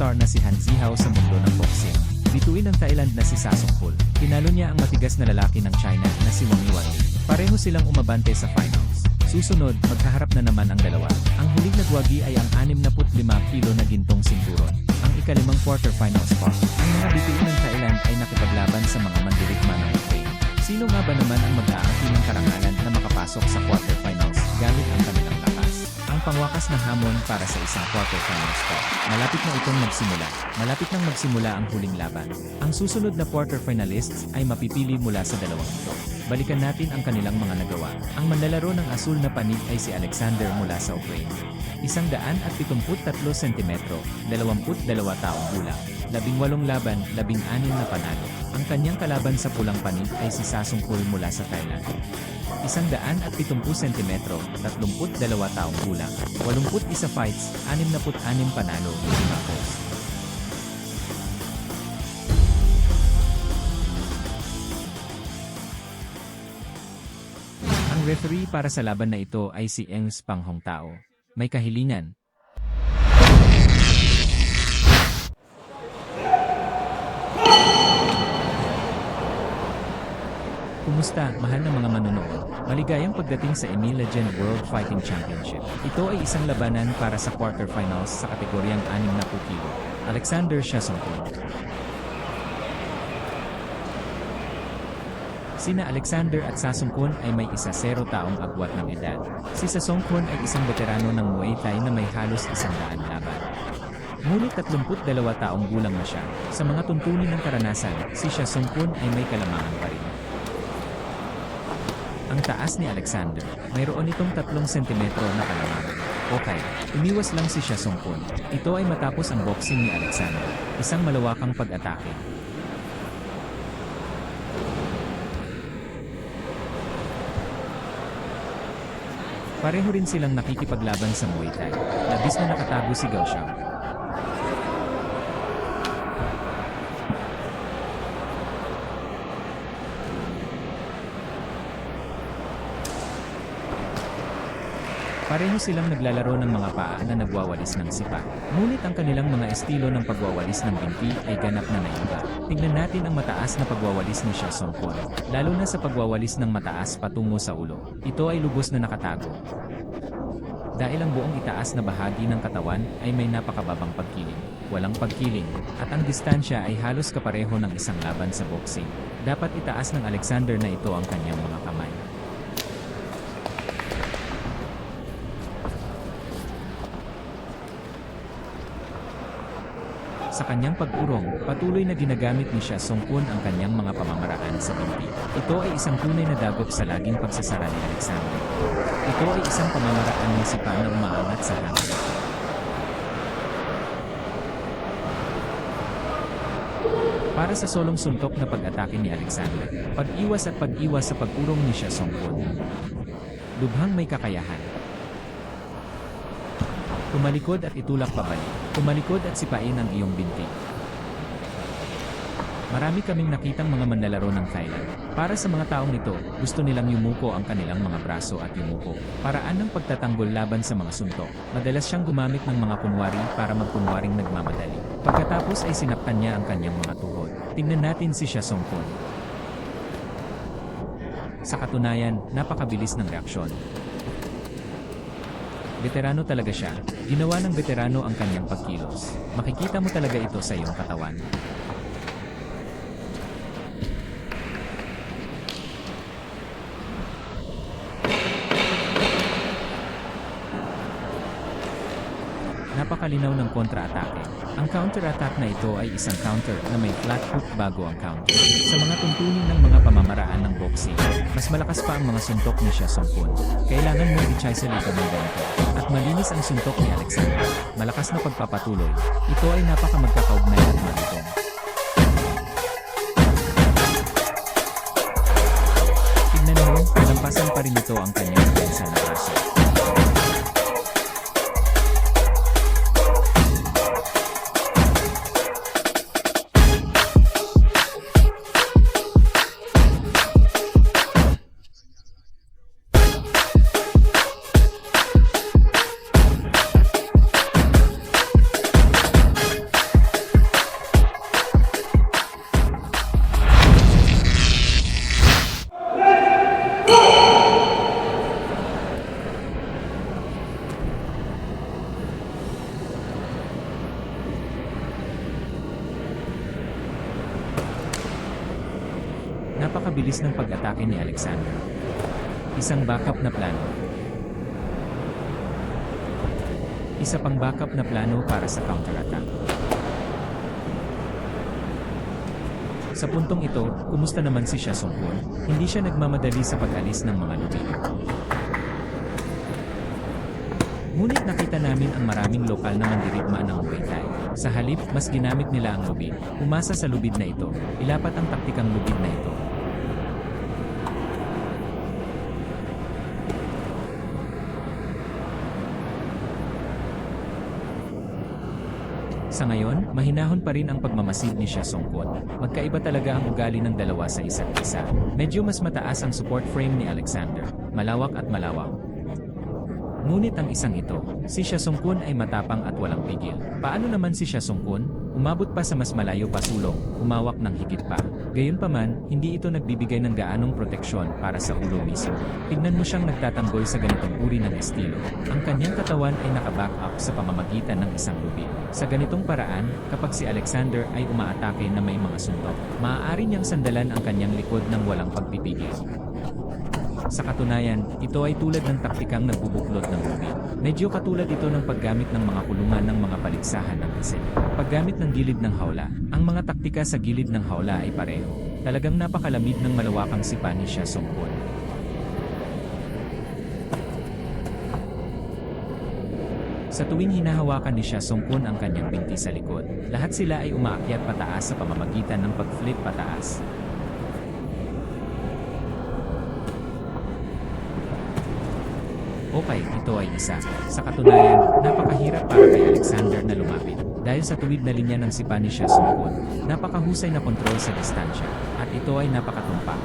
superstar na si Han Zihao sa mundo ng boxing. Bituin ng Thailand na si Sasongkul. Pinalo niya ang matigas na lalaki ng China na si Wang Yuan. Pareho silang umabante sa finals. Susunod, magkaharap na naman ang dalawa. Ang huling nagwagi ay ang 65 kilo na gintong sinturon. Ang ikalimang quarterfinal spot. Ang mga bituin ng Thailand ay nakipaglaban sa mga mandirigma ng Ukraine. Sino nga ba naman ang mag-aaki ng karangalan na makapasok sa quarterfinals gamit ang kanilang lakas? Ang pangwakas na hamon para sa isang quarterfinal spot. Malapit na itong magsimula. Malapit nang magsimula ang huling laban. Ang susunod na quarterfinalists ay mapipili mula sa dalawang ito. Balikan natin ang kanilang mga nagawa. Ang manlalaro ng asul na panig ay si Alexander mula sa Ukraine. 173 cm, 22 taong gulang, 18 laban, 16 na panalo. Ang kanyang kalaban sa pulang panig ay si Sasongkul mula sa Thailand. 170 cm, 32 taong gulang, 81 fights, 66 panalo, 5 loss. Ang referee para sa laban na ito ay si Engs Panghongtao. May kahilingan. Kumusta, mahal na mga manonood? Maligayang pagdating sa EMEA Legend World Fighting Championship. Ito ay isang labanan para sa quarterfinals sa kategoryang 60 kilo. Alexander Sasongkul. Sina Alexander at Sasongkul ay may 1-0 taong agwat ng edad. Si Sasongkul ay isang veterano ng Muay Thai na may halos 100 laban. Ngunit 32 taong gulang na siya. Sa mga tuntunin ng karanasan, si Sasongkul ay may kalamangan pa rin. Ang taas ni Alexander, mayroon itong 3 sentimetro na kalamangan. Okay, umiwas lang si Sasongkul. Ito ay matapos ang boxing ni Alexander, isang malawakang pag-atake. Pareho rin silang nakikipaglaban sa Muay Thai. Labis na nakatago si Gao Xiao. Pareho silang naglalaro ng mga paa na nagwawalis ng sipa. Ngunit ang kanilang mga estilo ng pagwawalis ng binti ay ganap na naiba. Tingnan natin ang mataas na pagwawalis ni Sasongkul. Lalo na sa pagwawalis ng mataas patungo sa ulo. Ito ay lubos na nakatago. Dahil ang buong itaas na bahagi ng katawan ay may napakababang pagkiling. Walang pagkiling, at ang distansya ay halos kapareho ng isang laban sa boxing. Dapat itaas ng Alexander na ito ang kanyang mga kamay. Sa kanyang pag-urong, patuloy na ginagamit ni Sasongkul ang kanyang mga pamamaraan sa binti. Ito ay isang tunay na dagok sa laging pagsasara ni Alexander. Ito ay isang pamamaraan ng sipa na umaangat sa hangin. Para sa solong suntok na pag-atake ni Alexander, pag-iwas at pag-iwas sa pag-urong ni Sasongkul. Lubhang may kakayahan. Tumalikod at itulak pabalik. Tumalikod at sipain ang iyong binti. Marami kaming nakitang mga manlalaro ng Thailand. Para sa mga taong ito, gusto nilang yumuko ang kanilang mga braso at yumuko. Paraan ng pagtatanggol laban sa mga suntok. Madalas siyang gumamit ng mga kunwari para magkunwaring nagmamadali. Pagkatapos ay sinaktan niya ang kanyang mga tuhod. Tingnan natin si Sasongkul. Sa katunayan, napakabilis ng reaksyon. Veterano talaga siya. Ginawa ng veterano ang kanyang pagkilos. Makikita mo talaga ito sa iyong katawan. Napakalinaw ng kontra-atake. Ang counter-attack na ito ay isang counter na may flat hook bago ang counter. Sa mga tuntunin ng mga pamamaraan ng boxing, mas malakas pa ang mga suntok ni Sasongkul. Kailangan mo i-chisel ito ng ganito. At malinis ang suntok ni Alexander. Malakas na pagpapatuloy. Ito ay napakamagkakaugnay at malutong. Tignan mo, nalampasan pa rin ito ang kanyang depensa na braso. bilis ng pag-atake ni Alexander. Isang backup na plano. Isa pang backup na plano para sa counterattack. Sa puntong ito, kumusta naman si Xia Songkun? Hindi siya nagmamadali sa pag-alis ng mga lubid. Ngunit nakita namin ang maraming lokal na mandirigma ng Muay Thai. Sa halip, mas ginamit nila ang lubid. Umasa sa lubid na ito, ilapat ang taktikang lubid na ito. Sa ngayon, mahinahon pa rin ang pagmamasid ni Xia Songkun. Magkaiba talaga ang ugali ng dalawa sa isa't isa. Medyo mas mataas ang support frame ni Alexander. Malawak at malawak. Ngunit ang isang ito, si Xia Songkun ay matapang at walang pigil. Paano naman si Xia Songkun? Umabot pa sa mas malayo pa sulong, humawak ng higit pa. Gayunpaman, hindi ito nagbibigay ng gaanong proteksyon para sa ulo mismo. Tignan mo siyang nagtatanggol sa ganitong uri ng estilo. Ang kanyang katawan ay nakaback up sa pamamagitan ng isang lubid. Sa ganitong paraan, kapag si Alexander ay umaatake na may mga suntok, maaari niyang sandalan ang kanyang likod ng walang pagpipigil. Sa katunayan, ito ay tulad ng taktikang nagbubuklod ng lubid. Medyo katulad ito ng paggamit ng mga kulungan ng mga paligsahan ng disenyo. Paggamit ng gilid ng hawla, ang mga taktika sa gilid ng hawla ay pareho. Talagang napakalamig ng malawakang sipa ni Xia Songkun. Sa tuwing hinahawakan ni Xia Songkun ang kanyang binti sa likod, lahat sila ay umaakyat pataas sa pamamagitan ng pag-flip pataas. Okay, ito ay isa. Sa katunayan, napakahirap para kay Alexander na lumapit. Dahil sa tuwid na linya ng sipa ni Xia Songkun, napakahusay na kontrol sa distansya, at ito ay napakatumpak.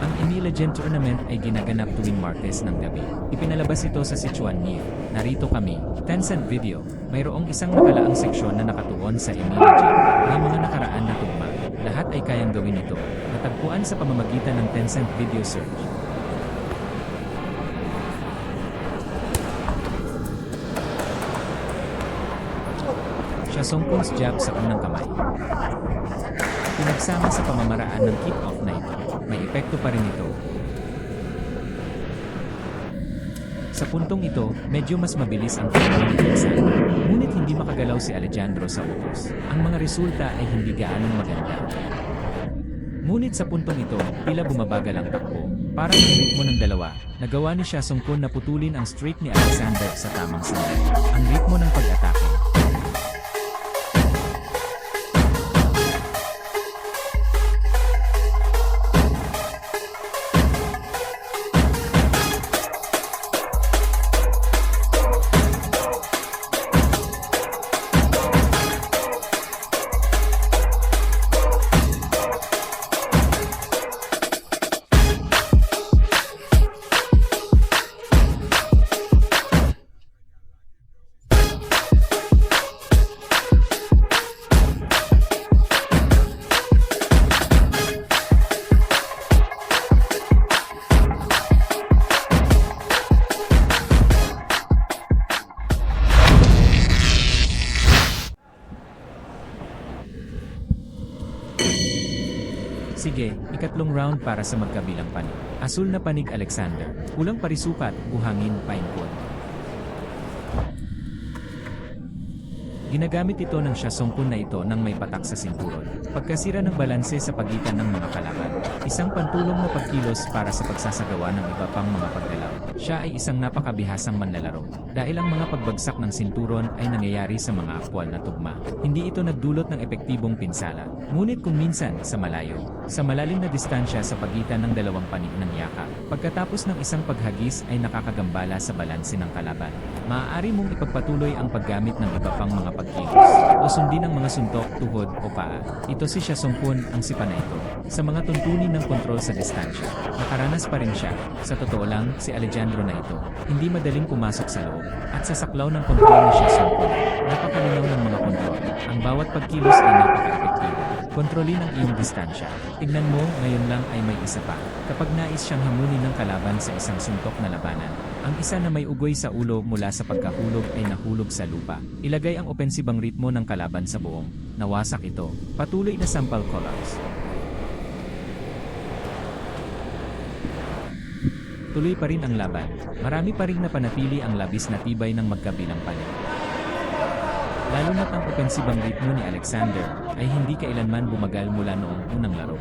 Ang EMEA Legend Tournament ay ginaganap tuwing Martes ng gabi. Ipinalabas ito sa Sichuan Niu. Narito kami, Tencent Video. Mayroong isang nakalaang seksyon na nakatuon sa EMEA Legend. May mga nakaraan na tugma. Lahat ay kayang gawin ito. Natagpuan sa pamamagitan ng Tencent Video Search. Xia Songkun's jab sa unang kamay. Pinagsama sa pamamaraan ng kick-off na ito, may epekto pa rin ito. Sa puntong ito, medyo mas mabilis ang takbo ni Alexander. Ngunit hindi makagalaw si Alejandro sa utos. Ang mga resulta ay hindi gaanong maganda. Ngunit sa puntong ito, tila bumabagal ang takbo. Parang ang ritmo ng dalawa, nagawa ni Xia Songkun na putulin ang streak ni Alexander sa tamang sandali. Ang ritmo ng pag-atake. Sige, ikatlong round para sa magkabilang panig. Asul na panig Alexander. Ulang parisukat, buhangin, painkod. Ginagamit ito ng Xia Songkun na ito nang may patak sa sinturon. Pagkasira ng balanse sa pagitan ng mga kalaban. Isang pantulong na pagkilos para sa pagsasagawa ng iba pang mga paggalaw. Siya ay isang napakabihasang manlalaro. Dahil ang mga pagbagsak ng sinturon ay nangyayari sa mga aktwal na tugma. Hindi ito nagdulot ng epektibong pinsala. Ngunit kung minsan, sa malayo, sa malalim na distansya sa pagitan ng dalawang panig ng yakap. Pagkatapos ng isang paghagis ay nakakagambala sa balanse ng kalaban. Maaari mong ipagpatuloy ang paggamit ng iba pang mga pagkilos o sundin ang mga suntok, tuhod o paa. Ito si Xia Songkun, ang sipa na ito. Sa mga tuntunin ng kontrol sa distansya, nakaranas pa rin siya. Sa totoo lang, si Alejandro na ito, hindi madaling pumasok sa loob. At sa saklaw ng kontrol ni Xia Songkun, napakalinaw ng mga kontrol. Ang bawat pagkilos ay napaka-epektibo. Kontrolin ang iyong distansya. Tignan mo, ngayon lang ay may isa pa. Kapag nais siyang hamunin ng kalaban sa isang suntok na labanan, ang isa na may ugoy sa ulo mula sa pagkahulog ay nahulog sa lupa. Ilagay ang opensibang ritmo ng kalaban sa buong. Nawasak ito. Patuloy na sampal collapse. Tuloy pa rin ang laban. Marami pa rin napanatili ang labis na tibay ng magkabilang panig. Lalo na't ang opensibang ritmo ni Alexander ay hindi kailanman bumagal mula noong unang laro.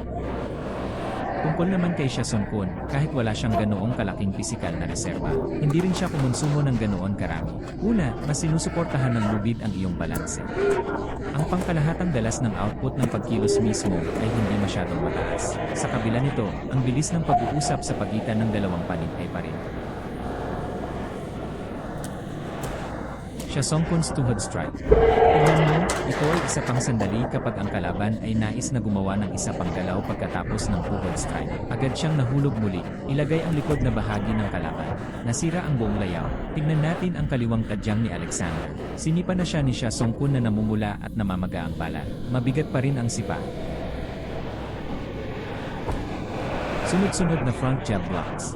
Tungkol naman kay Jason Kun, kahit wala siyang ganoong kalaking pisikal na reserba, hindi rin siya kumonsumo ng ganoon karami. Una, mas sinusuportahan ng lubid ang iyong balanse. Ang pangkalahatang dalas ng output ng pagkilos mismo ay hindi masyadong mataas. Sa kabila nito, ang bilis ng pag-uusap sa pagitan ng dalawang panig ay parin. Jason Kun's two-hand strike. Tingnan mo, ito ay isa pang sandali kapag ang kalaban ay nais na gumawa ng isa pang galaw pagkatapos ng two-hand strike. Agad siyang nahulog muli, ilagay ang likod na bahagi ng kalaban. Nasira ang buong layaw. Tingnan natin ang kaliwang tadyang ni Alexander. Sinipa na siya ni Jason Kun na namumula at namamaga ang bala. Mabigat pa rin ang sipa. Sunod-sunod na front jab blocks.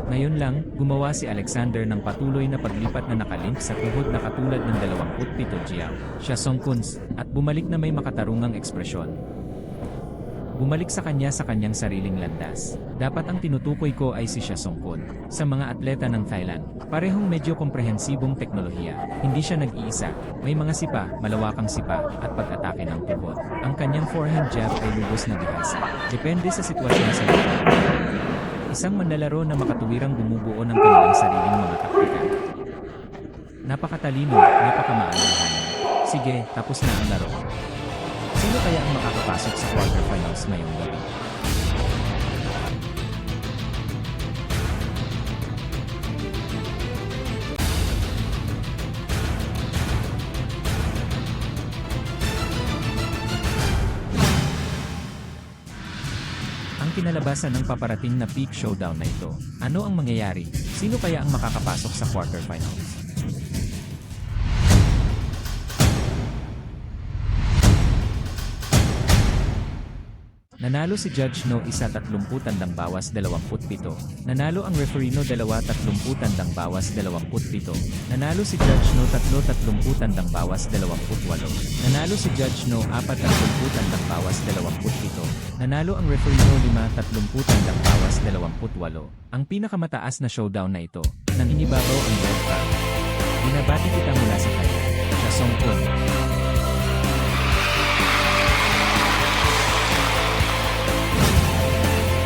Ngayon lang, gumawa si Alexander ng patuloy na paglipat na nakalink sa tuhod na katulad ng 27 jiao, Jason Kun, at bumalik na may makatarungang ekspresyon. Bumalik sa kanyang sariling landas. Dapat ang tinutukoy ko ay si Jason Kun. Sa mga atleta ng Thailand, parehong medyo komprehensibong teknolohiya. Hindi siya nag-iisa. May mga sipa, malawakang sipa, at pag-atake ng tuhod. Ang kanyang forehand jab ay lubos na bihasa. Depende sa sitwasyon sa laban. Isang manlalaro na makatuwirang bumubuo ng kanilang sariling mga taktika. Napakatalino, napakamaalalahanan. Sige, tapos na ang laro. Sino kaya ang makakapasok sa quarterfinals ngayong gabi? Kinalabasan ng paparating na peak showdown na ito. Ano ang mangyayari? Sino kaya ang makakapasok sa quarterfinals? Nanalo si Judge No 1-30 tandang bawas 27. Nanalo ang referee No 2-30 tandang bawas 27. Nanalo si Judge No 3-30 tandang bawas 28. Nanalo si Judge No 4-30 tandang bawas 27. Nanalo ang referee No 5-30 tandang bawas 28. Ang pinakamataas na showdown na ito, nang inibabaw ang World Cup. Binabati kita mula sa Thailand, Jason Kun.